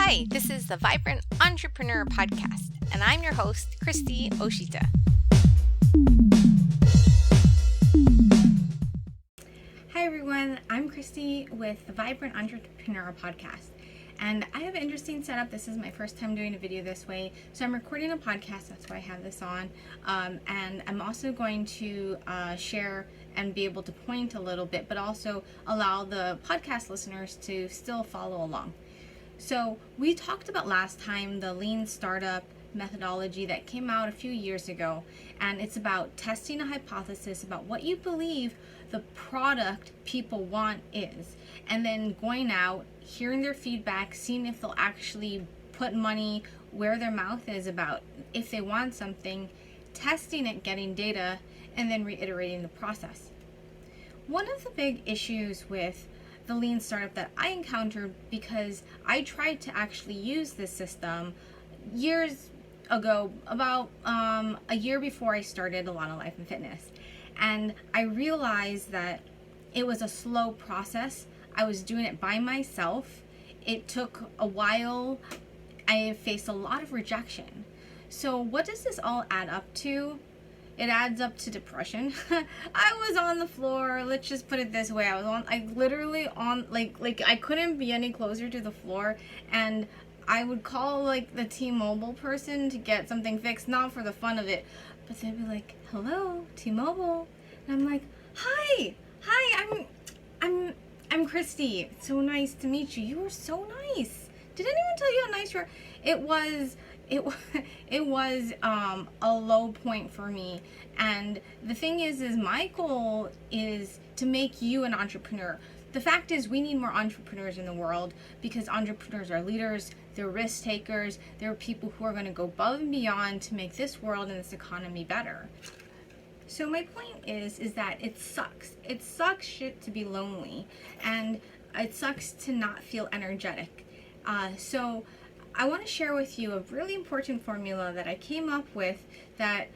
Hi, this is the Vibrant Entrepreneur Podcast, and I'm your host, Christy Oshita. Hi everyone, I'm Christy with the Vibrant Entrepreneur Podcast, and I have an interesting setup. This is my first time doing a video this way, so I'm recording a podcast, that's why I have this on, and I'm also going to share and be able to point a little bit, but also allow the podcast listeners to still follow along. So we talked about last time the lean startup methodology that came out a few years ago, and it's about testing a hypothesis about what you believe the product people want is, and then going out, hearing their feedback, seeing if they'll actually put money where their mouth is about if they want something, testing it, getting data, and then reiterating the process. One of the big issues with the lean startup that I encountered, because I tried to actually use this system years ago, about a year before I started Alana Life and Fitness, and I realized that it was a slow process. I was doing it by myself. It took a while. I faced a lot of rejection. So what does this all add up to? It adds up to depression. I was on the floor. Let's just put it this way. I literally on, like I couldn't be any closer to the floor, and I would call like the T-Mobile person to get something fixed, not for the fun of it, but they'd be like, "Hello, T-Mobile," and I'm like, "Hi, I'm Christy. So nice to meet you. You were so nice. Did anyone tell you how nice you are?" It was a low point for me, and the thing is my goal is to make you an entrepreneur. The fact is, we need more entrepreneurs in the world, because entrepreneurs are leaders, they're risk takers, they're people who are going to go above and beyond to make this world and this economy better. So my point is that it sucks shit to be lonely, and it sucks to not feel energetic. So I want to share with you a really important formula that I came up with that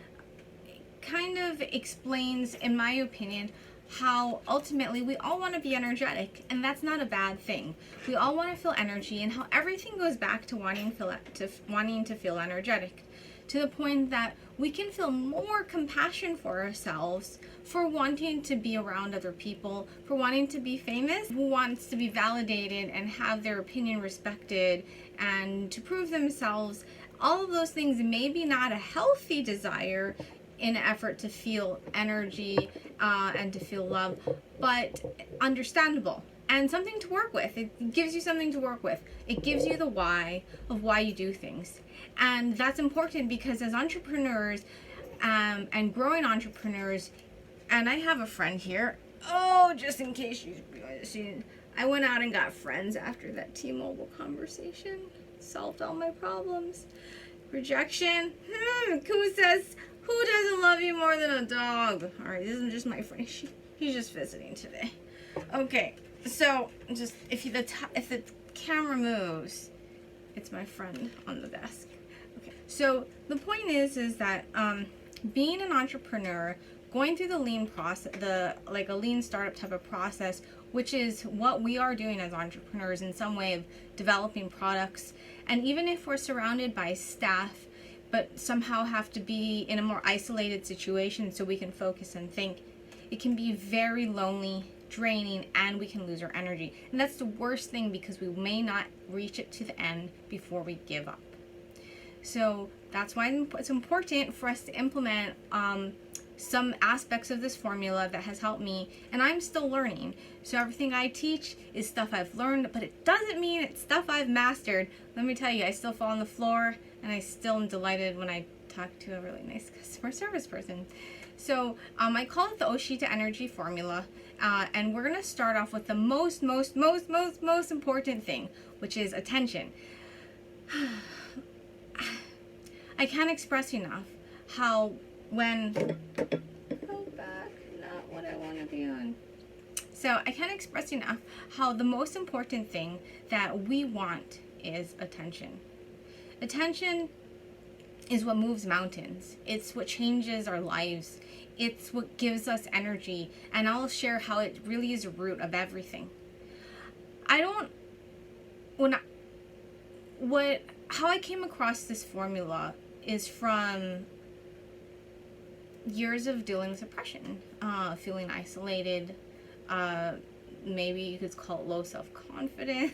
kind of explains, in my opinion, how ultimately we all want to be energetic, and that's not a bad thing. We all want to feel energy, and how everything goes back to wanting to feel energetic, to the point that we can feel more compassion for ourselves for wanting to be around other people, for wanting to be famous, who wants to be validated and have their opinion respected and to prove themselves. All of those things may be not a healthy desire in an effort to feel energy and to feel love, but understandable and something to work with. It gives you something to work with. It gives you the why of why you do things. And that's important, because as entrepreneurs and growing entrepreneurs, and I have a friend here, just in case you guys seen, I went out and got friends after that T-Mobile conversation, solved all my problems. Rejection, who doesn't love you more than a dog? All right, this isn't just my friend, he's just visiting today. Okay, so just if the camera moves, it's my friend on the desk. Okay, so the point is that being an entrepreneur, going through the lean process, like a lean startup type of process, which is what we are doing as entrepreneurs in some way of developing products, and even if we're surrounded by staff, but somehow have to be in a more isolated situation so we can focus and think, it can be very lonely, draining, and we can lose our energy. And that's the worst thing, because we may not reach it to the end before we give up. So that's why it's important for us to implement some aspects of this formula that has helped me, and I'm still learning. So everything I teach is stuff I've learned, but it doesn't mean it's stuff I've mastered. Let me tell you, I still fall on the floor, and I still am delighted when I talk to a really nice customer service person. So I call it the Oshita Energy Formula, and we're gonna start off with the most important thing, which is attention. I can't express enough how when go back, not what I want to be on. So I can't express enough how the most important thing that we want is attention. Attention is what moves mountains. It's what changes our lives. It's what gives us energy, and I'll share how it really is a root of everything. how I came across this formula is from years of dealing with depression, feeling isolated, maybe you could call it low self-confidence,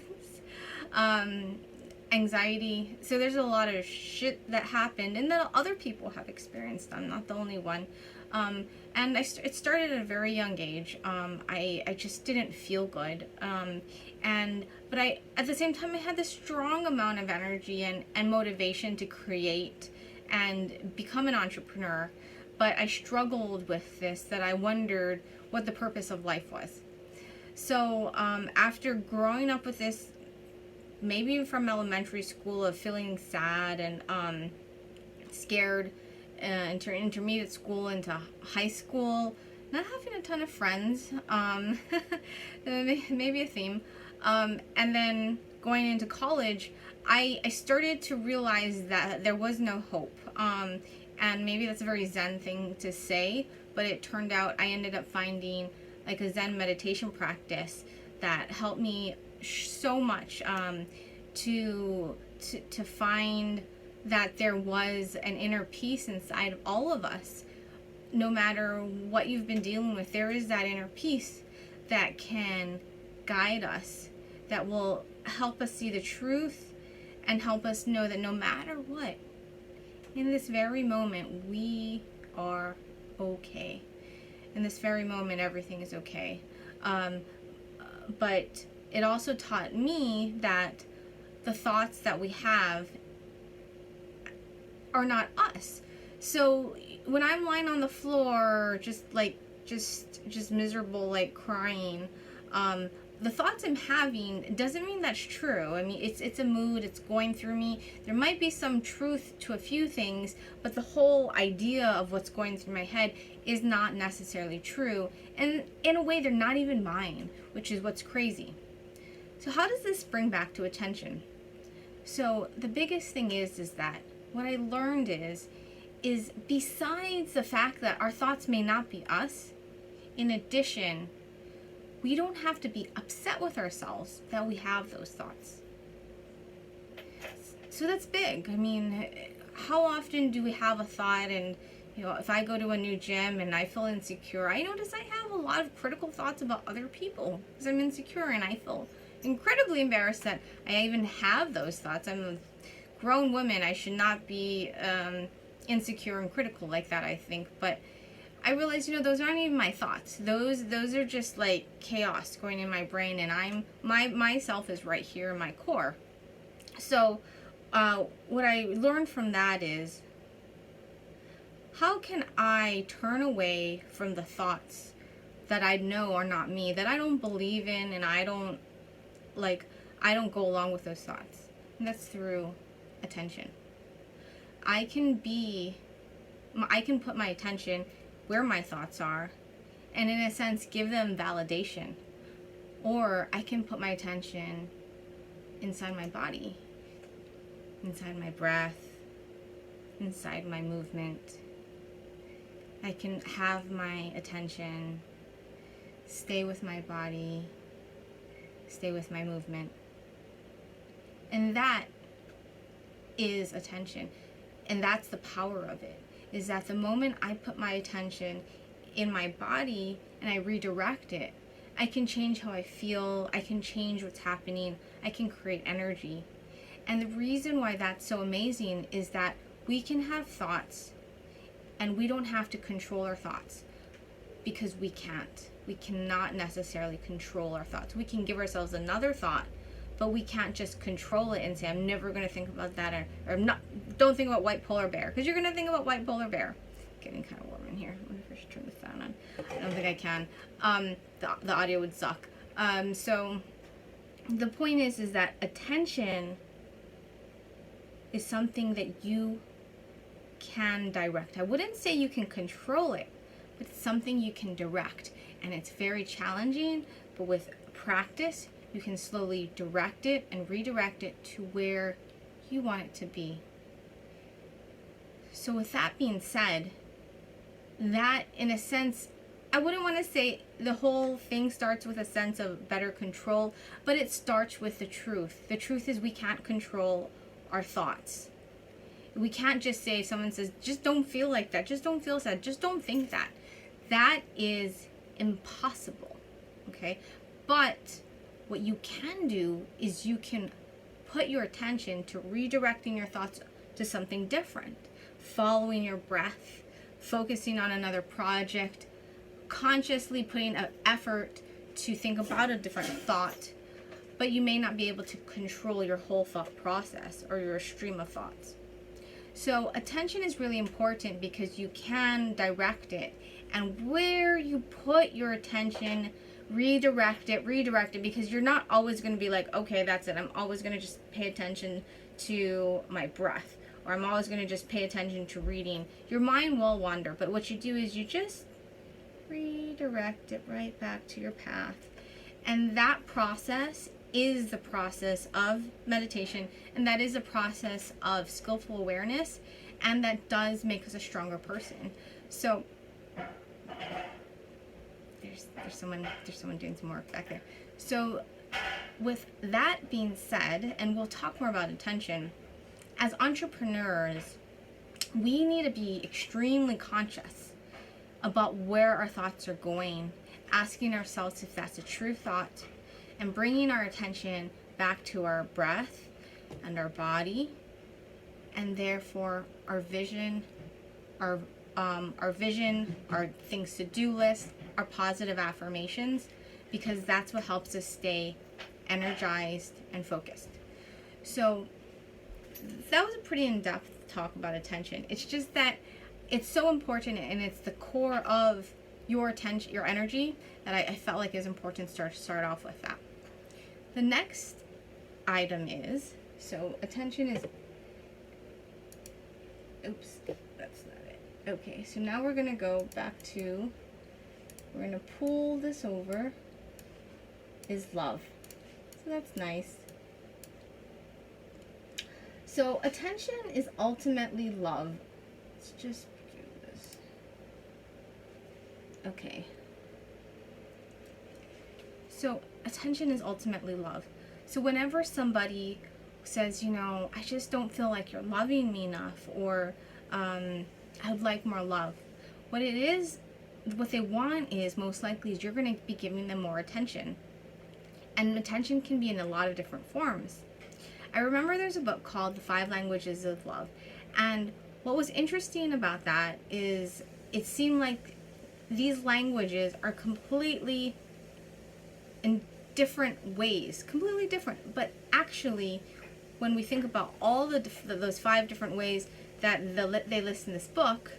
anxiety. So there's a lot of shit that happened and that other people have experienced. I'm not the only one. And it started at a very young age. I just didn't feel good. But at the same time, I had this strong amount of energy and motivation to create and become an entrepreneur. But I struggled with this, that I wondered what the purpose of life was. So after growing up with this, maybe from elementary school, of feeling sad and scared, intermediate school into high school, not having a ton of friends, maybe a theme, and then going into college, I started to realize that there was no hope. And maybe that's a very Zen thing to say, but it turned out I ended up finding like a Zen meditation practice that helped me so much to find that there was an inner peace inside of all of us. No matter what you've been dealing with, there is that inner peace that can guide us, that will help us see the truth and help us know that no matter what, in this very moment, we are okay. In this very moment, everything is okay. But it also taught me that the thoughts that we have are not us. So when I'm lying on the floor, just miserable, like crying, the thoughts I'm having doesn't mean that's true. I mean, it's a mood, it's going through me. There might be some truth to a few things, but the whole idea of what's going through my head is not necessarily true. And in a way, they're not even mine, which is what's crazy. So how does this bring back to attention? So the biggest thing is that what I learned is besides the fact that our thoughts may not be us, in addition, we don't have to be upset with ourselves that we have those thoughts. So that's big. I mean, how often do we have a thought, and if I go to a new gym and I feel insecure, I notice I have a lot of critical thoughts about other people because I'm insecure and I feel incredibly embarrassed that I even have those thoughts. I'm a grown woman. I should not be insecure and critical like that, I think. But I realized, those aren't even my thoughts. Those are just like chaos going in my brain, and myself is right here in my core. So what I learned from that is, how can I turn away from the thoughts that I know are not me, that I don't believe in, and I don't go along with those thoughts? And that's through attention. I can put my attention where my thoughts are, and in a sense give them validation. Or I can put my attention inside my body, inside my breath, inside my movement. I can have my attention stay with my body, stay with my movement. And that is attention. And that's the power of it, is that the moment I put my attention in my body and I redirect it, I can change how I feel, I can change what's happening, I can create energy. And the reason why that's so amazing is that we can have thoughts and we don't have to control our thoughts, because we can't. We cannot necessarily control our thoughts. We can give ourselves another thought, but we can't just control it and say, I'm never going to think about that, or don't think about white polar bear, because you're going to think about white polar bear. Getting kind of warm in here. I wonder if I should turn the fan on. I don't think I can. The audio would suck. So the point is that attention is something that you can direct. I wouldn't say you can control it, but it's something you can direct. And it's very challenging, but with practice, you can slowly direct it and redirect it to where you want it to be. So with that being said, that in a sense, I wouldn't want to say the whole thing starts with a sense of better control, but it starts with the truth. The truth is we can't control our thoughts. We can't just say, if someone says, just don't feel like that, just don't feel sad, just don't think that. That is impossible, okay? But what you can do is you can put your attention to redirecting your thoughts to something different, following your breath, focusing on another project, consciously putting an effort to think about a different thought, but you may not be able to control your whole thought process or your stream of thoughts. So attention is really important because you can direct it, and where you put your attention, redirect it, because you're not always going to be like, okay, that's it, I'm always going to just pay attention to my breath, or I'm always going to just pay attention to reading. Your mind will wander, but what you do is you just redirect it right back to your path. And that process is the process of meditation, and that is a process of skillful awareness, and that does make us a stronger person. So there's someone doing some work back there. So with that being said, and we'll talk more about attention, as entrepreneurs, we need to be extremely conscious about where our thoughts are going, asking ourselves if that's a true thought, and bringing our attention back to our breath and our body, and therefore our vision, our things to do list, our positive affirmations, because that's what helps us stay energized and focused. So that was a pretty in-depth talk about attention. It's just that it's so important, and it's the core of your attention, your energy, that I felt like is important to start off with that. The next item is, so attention is, oops, that's not it. Okay, so now we're going to go back to, we're going to pull this over, is love. So that's nice. So attention is ultimately love. Let's just do this. Okay. So attention is ultimately love. So whenever somebody says, I just don't feel like you're loving me enough, or I would like more love, what they want is, most likely, is you're going to be giving them more attention. And attention can be in a lot of different forms. I remember there's a book called The 5 Languages of Love. And what was interesting about that is it seemed like these languages are completely in different ways, completely different. But actually, when we think about all those 5 different ways that they list in this book,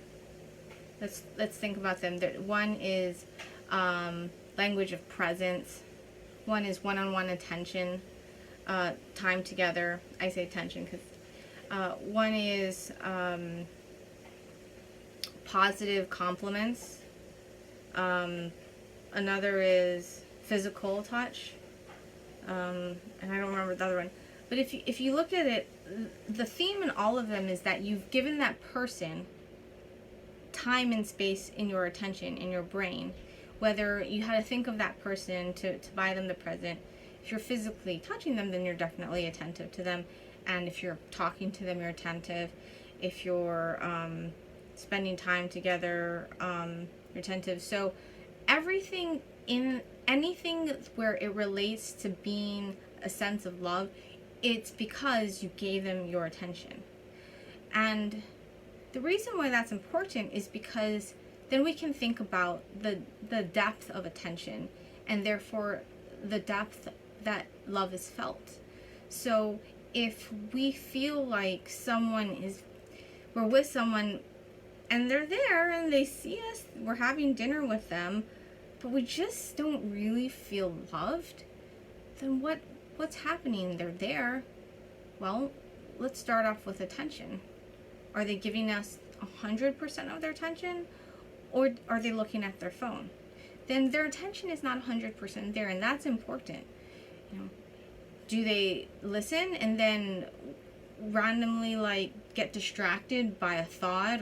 let's think about them. One is language of presence. One is one-on-one attention, time together. I say attention because one is positive compliments. Another is physical touch, and I don't remember the other one. But if you look at it, the theme in all of them is that you've given that person time and space in your attention, in your brain. Whether you had to think of that person to buy them the present. If you're physically touching them, then you're definitely attentive to them. And if you're talking to them, you're attentive. If you're spending time together, you're attentive. So everything anything where it relates to being a sense of love, it's because you gave them your attention. And the reason why that's important is because then we can think about the depth of attention, and therefore the depth that love is felt. So if we feel like we're with someone and they're there and they see us, we're having dinner with them, but we just don't really feel loved, then what's happening? They're there. Well, let's start off with attention. Are they giving us 100% of their attention? Or are they looking at their phone? Then their attention is not 100% there, and that's important. Do they listen and then randomly get distracted by a thought,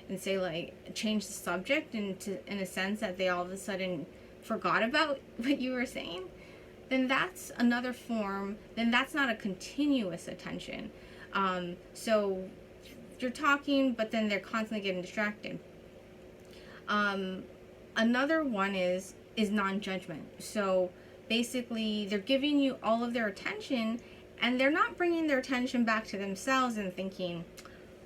and say change the subject in a sense that they all of a sudden forgot about what you were saying? then that's another form, then that's not a continuous attention. So you're talking, but then they're constantly getting distracted. Another one is non-judgment. So basically, they're giving you all of their attention, and they're not bringing their attention back to themselves and thinking,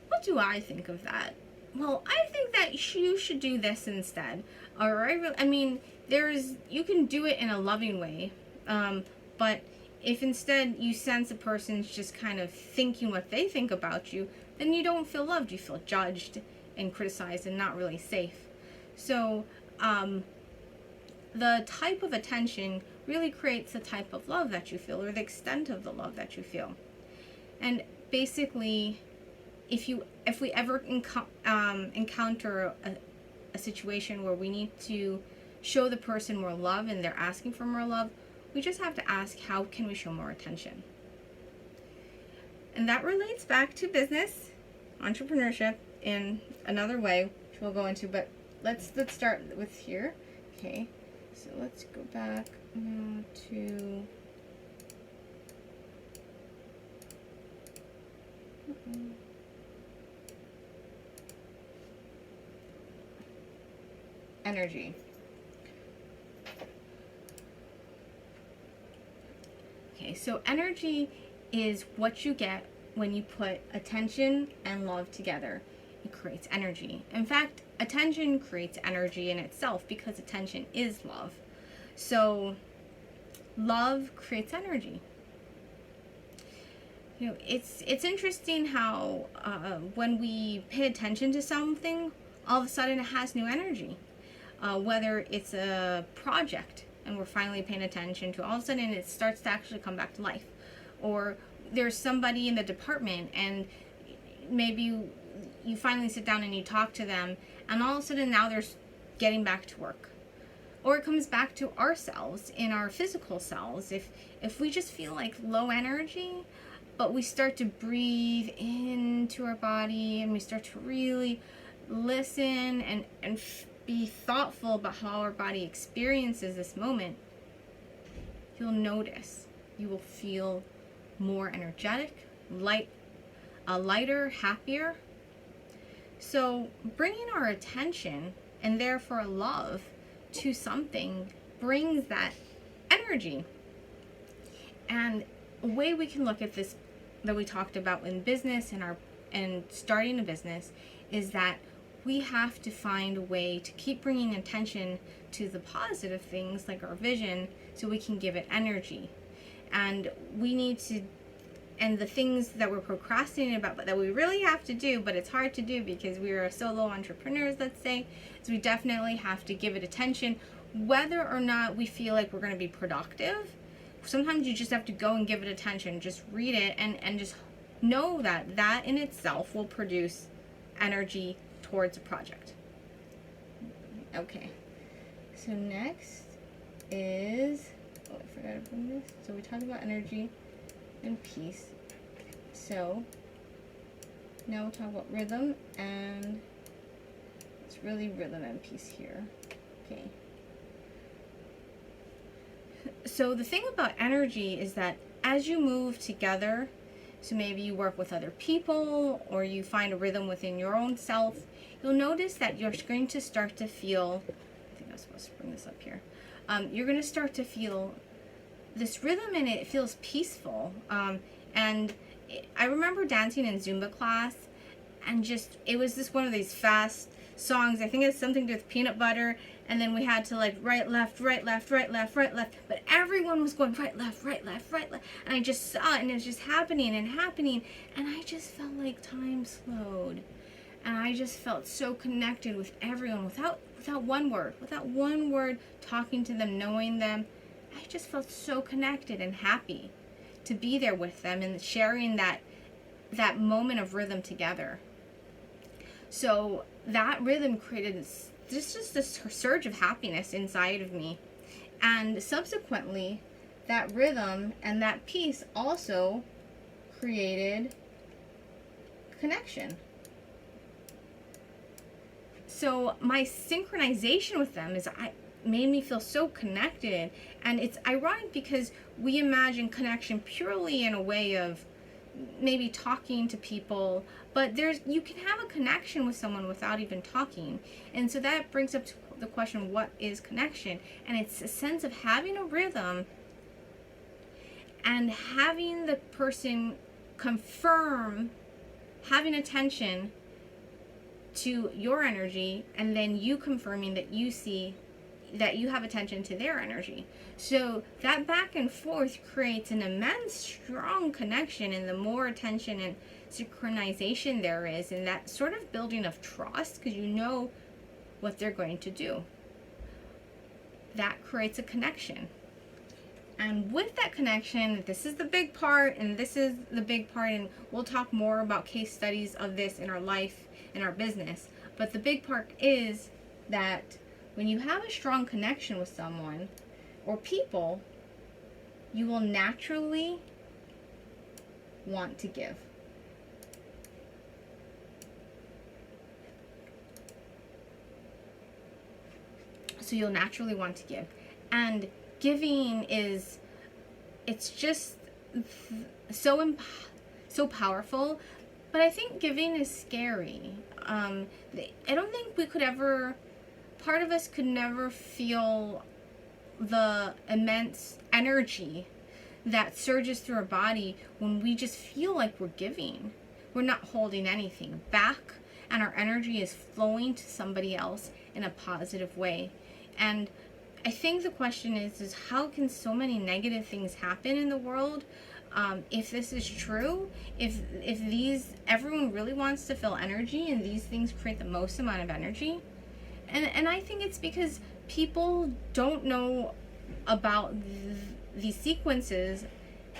what do I think of that? Well, I think that you should do this instead. Or I mean, you can do it in a loving way, but if instead you sense a person's just kind of thinking what they think about you, then you don't feel loved. You feel judged and criticized and not really safe. So the type of attention really creates the type of love that you feel, or the extent of the love that you feel. And basically, if we ever encounter a situation where we need to show the person more love and they're asking for more love, we just have to ask, how can we show more attention? And that relates back to business, entrepreneurship in another way, which we'll go into, but let's start with here. Okay, so let's go back now to energy. Okay, so energy is what you get when you put attention and love together. It creates energy. In fact, attention creates energy in itself because attention is love. So love creates energy. You know, it's interesting how when we pay attention to something, all of a sudden it has new energy. Whether it's a project and we're finally paying attention to, all of a sudden it starts to actually come back to life. Or there's somebody in the department and maybe you finally sit down and you talk to them, and all of a sudden now they're getting back to work. Or it comes back to ourselves in our physical selves. If we just feel like low energy, but we start to breathe into our body and we start to really listen and be thoughtful about how our body experiences this moment, you'll notice you will feel more energetic, lighter, happier. So bringing our attention and therefore love to something brings that energy. And a way we can look at this that we talked about in business and starting a business is that we have to find a way to keep bringing attention to the positive things like our vision so we can give it energy. And we need to, and the things that we're procrastinating about but that we really have to do, but it's hard to do because we are solo entrepreneurs, let's say, so we definitely have to give it attention whether or not we feel like we're going to be productive. Sometimes you just have to go and give it attention, just read it and just know that that in itself will produce energy towards a project. Okay, so next is, oh, I forgot to bring this. So we talked about energy and peace. So now we'll talk about rhythm, and it's really rhythm and peace here. Okay. So the thing about energy is that as you move together, so maybe you work with other people or you find a rhythm within your own self, you'll notice that you're going to start to feel, I think I was supposed to bring this up here, you're going to start to feel this rhythm and it feels peaceful. And I remember dancing in Zumba class and just, it was just one of these fast songs. I think it's something to do with peanut butter, and then we had to like right, left, right, left, right, left, right, left, but everyone was going right, left, right, left, right, left, and I just saw it and it was just happening and happening, and I just felt like time slowed, and I just felt so connected with everyone without one word, talking to them, knowing them. I just felt so connected and happy to be there with them and sharing that moment of rhythm together. So that rhythm created just this surge of happiness inside of me. And subsequently, that rhythm and that peace also created connection. So my synchronization with them is made me feel so connected. And it's ironic because we imagine connection purely in a way of maybe talking to people, but you can have a connection with someone without even talking. And so that brings up to the question, what is connection? And it's a sense of having a rhythm and having the person confirm, having attention to your energy, and then you confirming that you see that you have attention to their energy. So that back and forth creates an immense strong connection, and the more attention and synchronization there is, and that sort of building of trust, because you know what they're going to do, that creates a connection. And with that connection, this is the big part, and this is the big part, and we'll talk more about case studies of this in our life, in our business. But the big part is that when you have a strong connection with someone or people, you will naturally want to give. So you'll naturally want to give. And giving it's just so powerful, but I think giving is scary. I don't think we could ever, part of us could never feel the immense energy that surges through our body when we just feel like we're giving. We're not holding anything back, and our energy is flowing to somebody else in a positive way. And I think the question is how can so many negative things happen in the world? If this is true, if everyone really wants to feel energy, and these things create the most amount of energy, and I think it's because people don't know about these sequences,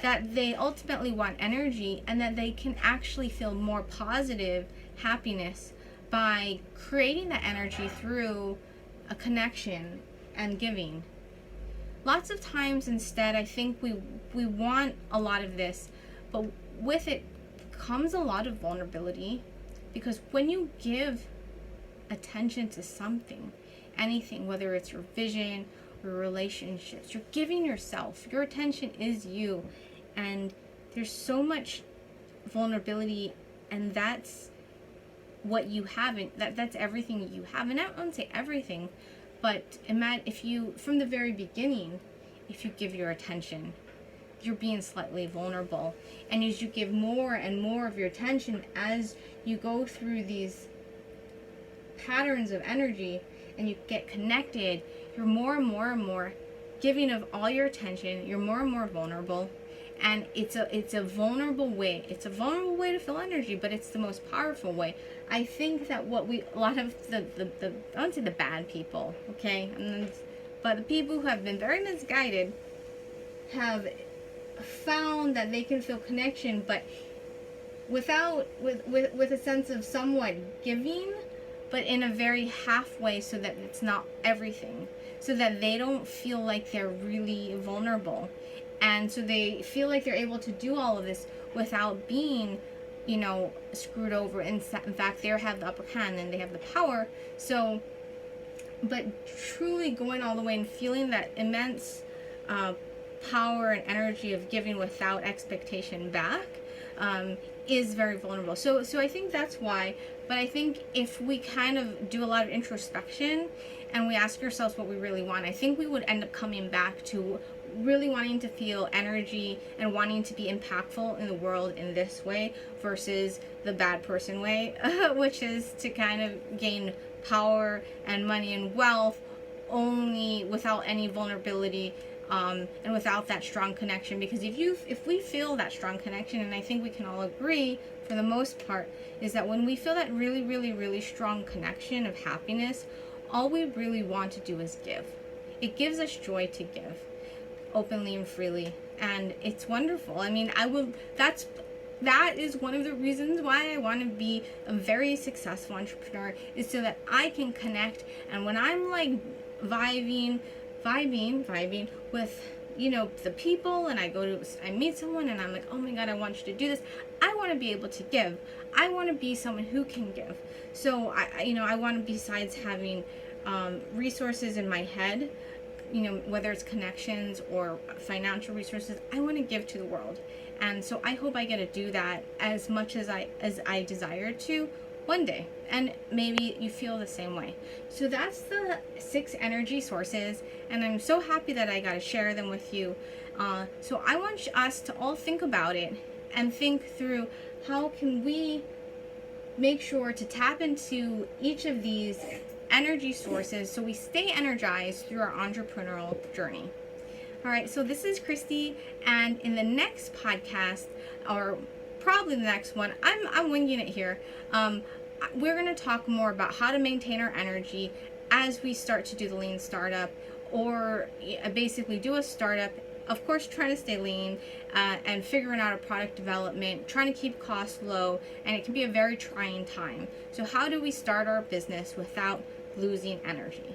that they ultimately want energy, and that they can actually feel more positive happiness by creating that energy through a connection and giving. Lots of times instead, I think we want a lot of this, but with it comes a lot of vulnerability, because when you give attention to something, anything, whether it's your vision or relationships, you're giving yourself. Your attention is you, and there's so much vulnerability, and that's what you haven't, that's everything you have. And I won't say everything, but imagine if you, from the very beginning, if you give your attention, you're being slightly vulnerable. And as you give more and more of your attention, as you go through these patterns of energy and you get connected, you're more and more and more giving of all your attention, you're more and more vulnerable. And it's a vulnerable way. It's a vulnerable way to feel energy, but it's the most powerful way. I think that a lot of the I won't say the bad people, okay? But the people who have been very misguided have found that they can feel connection, but with a sense of somewhat giving, but in a very halfway, so that it's not everything, so that they don't feel like they're really vulnerable. And so they feel like they're able to do all of this without being, screwed over. In fact, they have the upper hand and they have the power. So, but truly going all the way and feeling that immense power and energy of giving without expectation back is very vulnerable. So I think that's why. But I think if we kind of do a lot of introspection and we ask ourselves what we really want, I think we would end up coming back to really wanting to feel energy and wanting to be impactful in the world in this way versus the bad person way, which is to kind of gain power and money and wealth only without any vulnerability, and without that strong connection. Because if we feel that strong connection, and I think we can all agree for the most part, is that when we feel that really, really, really strong connection of happiness, all we really want to do is give. It gives us joy to give openly and freely, and it's wonderful. I mean, that is one of the reasons why I want to be a very successful entrepreneur, is so that I can connect. And when I'm like vibing with the people, and I meet someone and I'm like, oh my god, I want you to do this, I want to be able to give. I want to be someone who can give. So I want to, besides having resources in my head, you know, whether it's connections or financial resources, I want to give to the world. And so I hope I get to do that as much as I desire to one day. And maybe you feel the same way. So that's the 6 energy sources, and I'm so happy that I got to share them with you. So I want us to all think about it and think through how can we make sure to tap into each of these energy sources so we stay energized through our entrepreneurial journey. All right, so this is Christy, and in the next podcast, or probably the next one, I'm winging it here. We're going to talk more about how to maintain our energy as we start to do the lean startup, or basically do a startup. Of course, trying to stay lean and figuring out a product development, trying to keep costs low, and it can be a very trying time. So how do we start our business without losing energy?